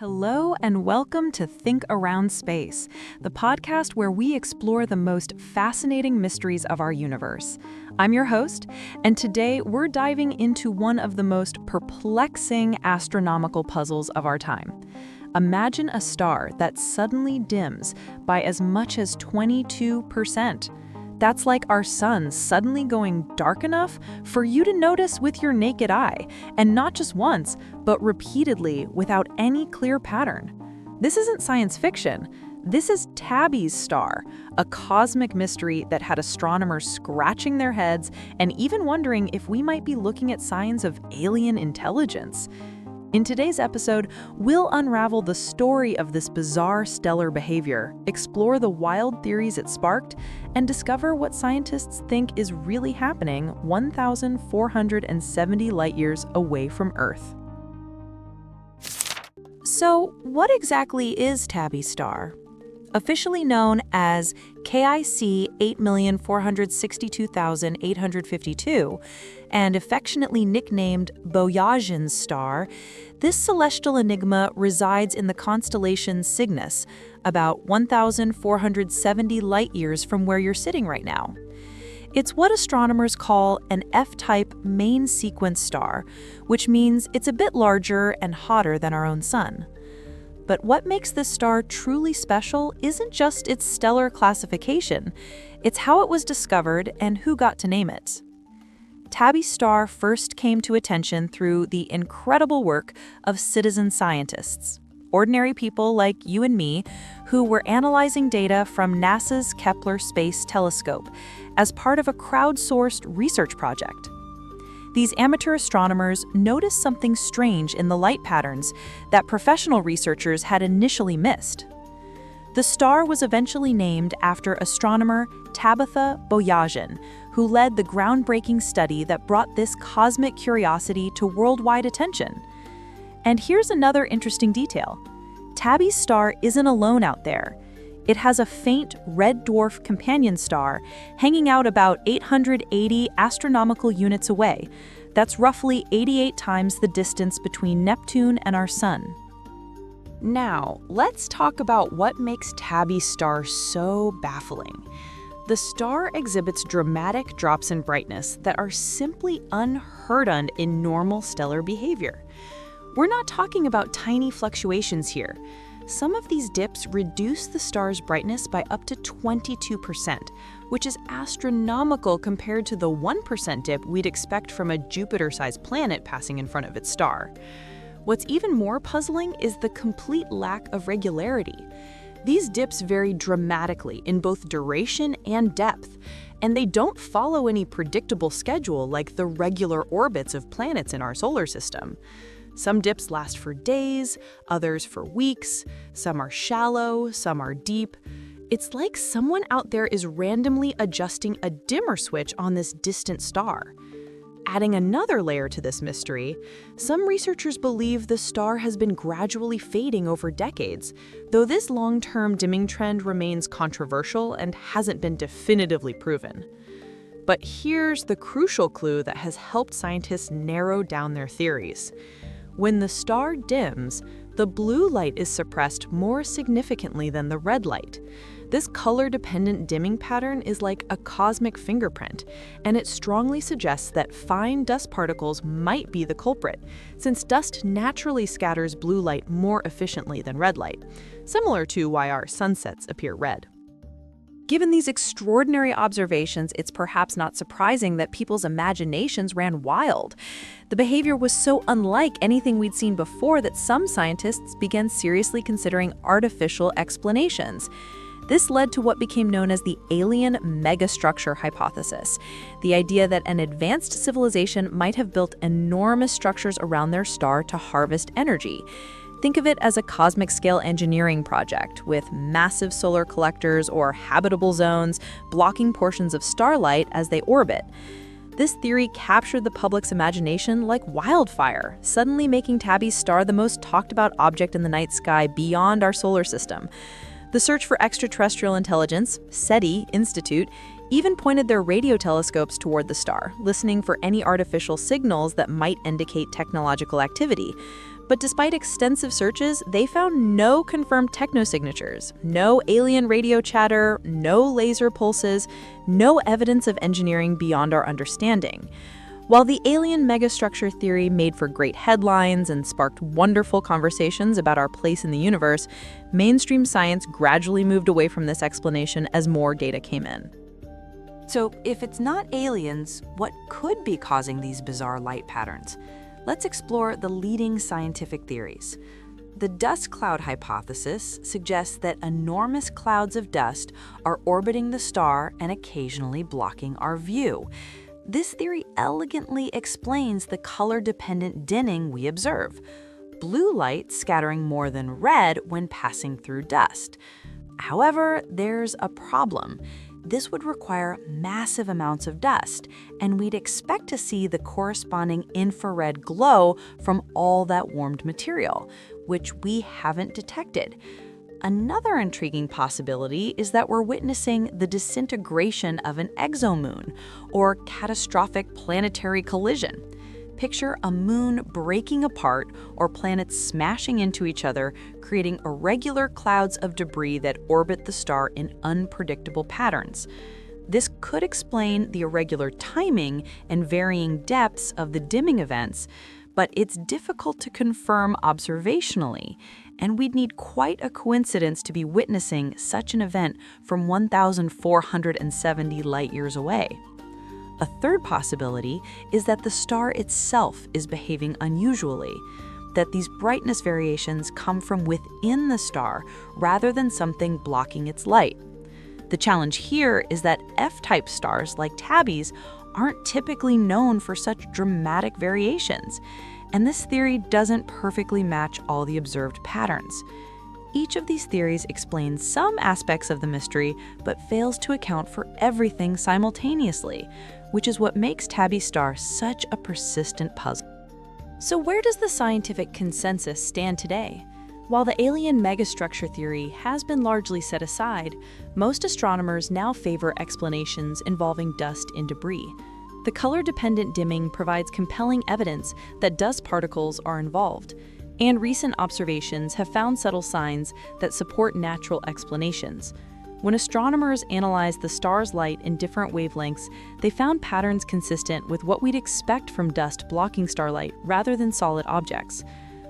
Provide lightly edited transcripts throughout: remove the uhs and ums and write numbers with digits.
Hello and welcome to Think Around Space, the podcast where we explore the most fascinating mysteries of our universe. I'm your host, and today we're diving into one of the most perplexing astronomical puzzles of our time. Imagine a star that suddenly dims by as much as 22%. That's like our sun suddenly going dark enough for you to notice with your naked eye, and not just once, but repeatedly without any clear pattern. This isn't science fiction. This is Tabby's star, a cosmic mystery that had astronomers scratching their heads and even wondering if we might be looking at signs of alien intelligence. In today's episode, we'll unravel the story of this bizarre stellar behavior, explore the wild theories it sparked, and discover what scientists think is really happening 1,470 light-years away from Earth. So, what exactly is Tabby's star? Officially known as KIC 8,462,852, and affectionately nicknamed Boyajian's star, this celestial enigma resides in the constellation Cygnus, about 1,470 light-years from where you're sitting right now. It's what astronomers call an F-type main sequence star, which means it's a bit larger and hotter than our own sun. But what makes this star truly special isn't just its stellar classification, it's how it was discovered and who got to name it. Tabby's star first came to attention through the incredible work of citizen scientists, ordinary people like you and me, who were analyzing data from NASA's Kepler Space Telescope as part of a crowdsourced research project. These amateur astronomers noticed something strange in the light patterns that professional researchers had initially missed. The star was eventually named after astronomer Tabitha Boyajian, who led the groundbreaking study that brought this cosmic curiosity to worldwide attention. And here's another interesting detail. Tabby's star isn't alone out there. It has a faint red dwarf companion star hanging out about 880 astronomical units away. That's roughly 88 times the distance between Neptune and our sun. Now, let's talk about what makes Tabby's star so baffling. The star exhibits dramatic drops in brightness that are simply unheard of in normal stellar behavior. We're not talking about tiny fluctuations here. Some of these dips reduce the star's brightness by up to 22%, which is astronomical compared to the 1% dip we'd expect from a Jupiter-sized planet passing in front of its star. What's even more puzzling is the complete lack of regularity. These dips vary dramatically in both duration and depth, and they don't follow any predictable schedule like the regular orbits of planets in our solar system. Some dips last for days, others for weeks, some are shallow, some are deep. It's like someone out there is randomly adjusting a dimmer switch on this distant star. Adding another layer to this mystery, some researchers believe the star has been gradually fading over decades, though this long-term dimming trend remains controversial and hasn't been definitively proven. But here's the crucial clue that has helped scientists narrow down their theories. When the star dims, the blue light is suppressed more significantly than the red light. This color-dependent dimming pattern is like a cosmic fingerprint, and it strongly suggests that fine dust particles might be the culprit, since dust naturally scatters blue light more efficiently than red light, similar to why our sunsets appear red. Given these extraordinary observations, it's perhaps not surprising that people's imaginations ran wild. The behavior was so unlike anything we'd seen before that some scientists began seriously considering artificial explanations. This led to what became known as the alien megastructure hypothesis, the idea that an advanced civilization might have built enormous structures around their star to harvest energy. Think of it as a cosmic-scale engineering project with massive solar collectors or habitable zones blocking portions of starlight as they orbit. This theory captured the public's imagination like wildfire, suddenly making Tabby's star the most talked-about object in the night sky beyond our solar system. The search for extraterrestrial intelligence, SETI Institute, even pointed their radio telescopes toward the star, listening for any artificial signals that might indicate technological activity. But despite extensive searches, they found no confirmed technosignatures, no alien radio chatter, no laser pulses, no evidence of engineering beyond our understanding. While the alien megastructure theory made for great headlines and sparked wonderful conversations about our place in the universe, mainstream science gradually moved away from this explanation as more data came in. So, if it's not aliens, what could be causing these bizarre light patterns? Let's explore the leading scientific theories. The dust cloud hypothesis suggests that enormous clouds of dust are orbiting the star and occasionally blocking our view. This theory elegantly explains the color-dependent dimming we observe. Blue light scattering more than red when passing through dust. However, there's a problem. This would require massive amounts of dust, and we'd expect to see the corresponding infrared glow from all that warmed material, which we haven't detected. Another intriguing possibility is that we're witnessing the disintegration of an exomoon, or catastrophic planetary collision. Picture a moon breaking apart or planets smashing into each other, creating irregular clouds of debris that orbit the star in unpredictable patterns. This could explain the irregular timing and varying depths of the dimming events, but it's difficult to confirm observationally, and we'd need quite a coincidence to be witnessing such an event from 1,470 light-years away. A third possibility is that the star itself is behaving unusually, that these brightness variations come from within the star rather than something blocking its light. The challenge here is that F-type stars like Tabby's aren't typically known for such dramatic variations, and this theory doesn't perfectly match all the observed patterns. Each of these theories explains some aspects of the mystery, but fails to account for everything simultaneously, which is what makes Tabby's star such a persistent puzzle. So where does the scientific consensus stand today? While the alien megastructure theory has been largely set aside, most astronomers now favor explanations involving dust and debris. The color-dependent dimming provides compelling evidence that dust particles are involved, and recent observations have found subtle signs that support natural explanations. When astronomers analyzed the star's light in different wavelengths, they found patterns consistent with what we'd expect from dust blocking starlight rather than solid objects.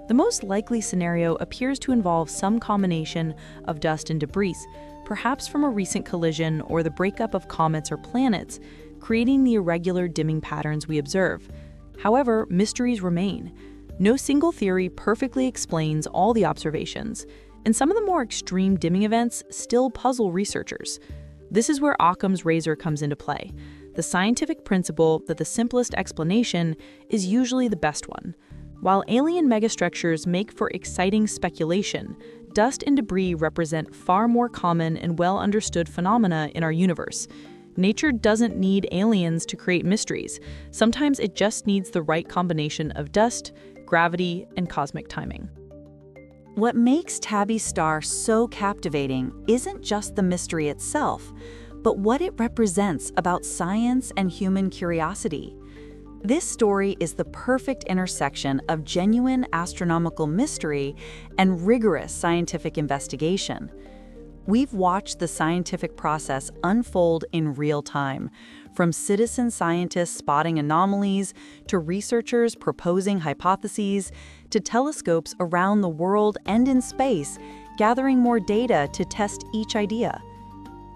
The most likely scenario appears to involve some combination of dust and debris, perhaps from a recent collision or the breakup of comets or planets, creating the irregular dimming patterns we observe. However, mysteries remain. No single theory perfectly explains all the observations, and some of the more extreme dimming events still puzzle researchers. This is where Occam's razor comes into play, the scientific principle that the simplest explanation is usually the best one. While alien megastructures make for exciting speculation, dust and debris represent far more common and well-understood phenomena in our universe. Nature doesn't need aliens to create mysteries. Sometimes it just needs the right combination of dust, gravity, and cosmic timing. What makes Tabby's star so captivating isn't just the mystery itself, but what it represents about science and human curiosity. This story is the perfect intersection of genuine astronomical mystery and rigorous scientific investigation. We've watched the scientific process unfold in real time, from citizen scientists spotting anomalies, to researchers proposing hypotheses, to telescopes around the world and in space, gathering more data to test each idea.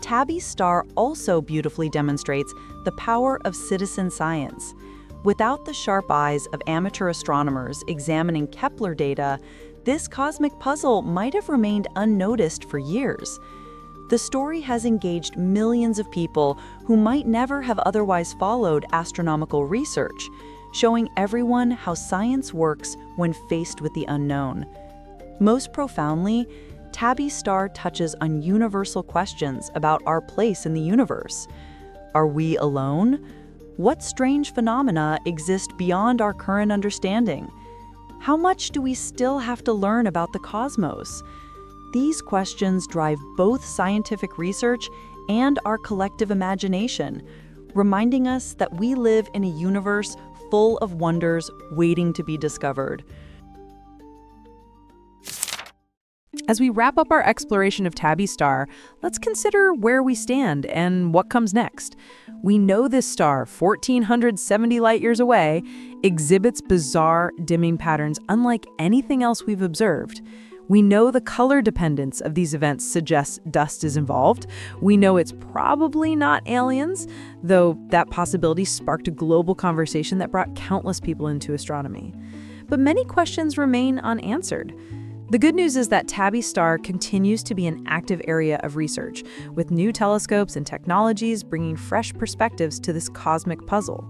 Tabby's star also beautifully demonstrates the power of citizen science. Without the sharp eyes of amateur astronomers examining Kepler data, this cosmic puzzle might have remained unnoticed for years. The story has engaged millions of people who might never have otherwise followed astronomical research, showing everyone how science works when faced with the unknown. Most profoundly, Tabby's star touches on universal questions about our place in the universe. Are we alone? What strange phenomena exist beyond our current understanding? How much do we still have to learn about the cosmos? These questions drive both scientific research and our collective imagination, reminding us that we live in a universe full of wonders waiting to be discovered. As we wrap up our exploration of Tabby star, let's consider where we stand and what comes next. We know this star, 1,470 light-years away, exhibits bizarre dimming patterns unlike anything else we've observed. We know the color dependence of these events suggests dust is involved. We know it's probably not aliens, though that possibility sparked a global conversation that brought countless people into astronomy. But many questions remain unanswered. The good news is that Tabby star continues to be an active area of research, with new telescopes and technologies bringing fresh perspectives to this cosmic puzzle.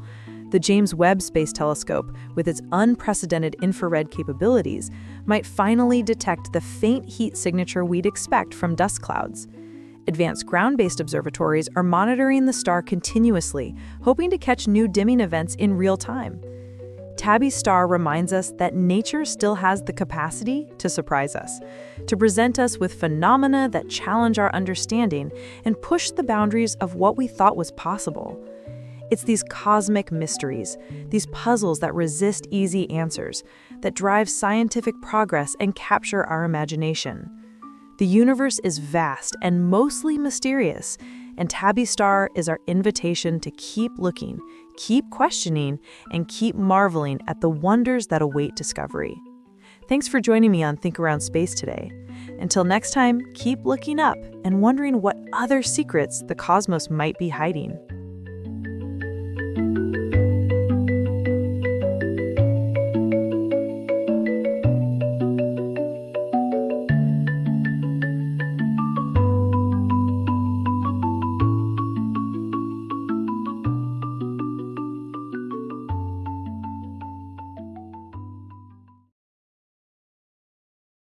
The James Webb Space Telescope, with its unprecedented infrared capabilities, might finally detect the faint heat signature we'd expect from dust clouds. Advanced ground-based observatories are monitoring the star continuously, hoping to catch new dimming events in real time. Tabby star reminds us that nature still has the capacity to surprise us, to present us with phenomena that challenge our understanding and push the boundaries of what we thought was possible. It's these cosmic mysteries, these puzzles that resist easy answers, that drive scientific progress and capture our imagination. The universe is vast and mostly mysterious, and Tabby star is our invitation to keep looking, keep questioning, and keep marveling at the wonders that await discovery. Thanks for joining me on Think Around Space today. Until next time, keep looking up and wondering what other secrets the cosmos might be hiding.